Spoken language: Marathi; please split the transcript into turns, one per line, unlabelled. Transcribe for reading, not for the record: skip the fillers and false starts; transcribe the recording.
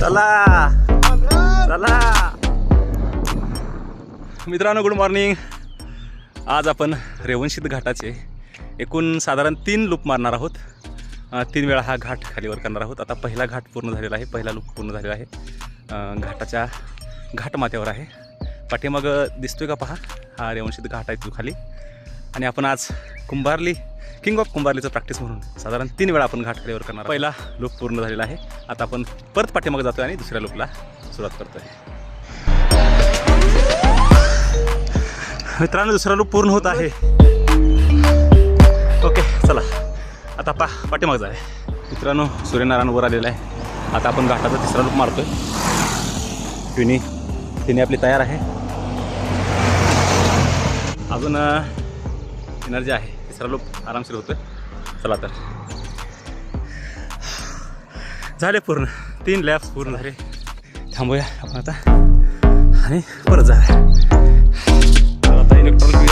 चला चला मित्रांनो, गुड मॉर्निंग. आज आपण रेवणसिद्ध घाटाचे एकूण साधारण 3 लूप मारणार आहोत. 3 वेळा हा घाट खालीवर करणार आहोत. आता पहिला घाट पूर्ण झालेला आहे, पहिला लूप पूर्ण झालेला आहे. घाटाच्या घाटमाथ्यावर आहे. पाठीमाग दिसतोय का पहा, हा रेवणसिद्ध घाट आहे तो खाली. आणि आपण आज कुंभारली किंग ऑफ कुंभारलीचं प्रॅक्टिस म्हणून साधारण 3 वेळा आपण घाट खालीवर करणार. पहिला लूप पूर्ण झालेला आहे. आता आपण परत पाठीमागे जातोय आणि दुसऱ्या लूपला सुरुवात करतोय. मित्रांनो, दुसरा लूप पूर्ण होत आहे. ओके, चला आता पाठीमागे जाऊया. मित्रांनो, सूर्यनारायण वर आलेला आहे. आता आपण घाटाचा तिसरा लूप मारतोय. तिने आपली तयार आहे. अजून एनर्जी आहे. तिसरा लूप आरामशीर होतोय. चला तर, झाले पूर्ण 3 लॅप्स पूर्ण झाले. थांबूया आपण आता आणि परत जाऊया. आता इलेक्ट्रॉनिक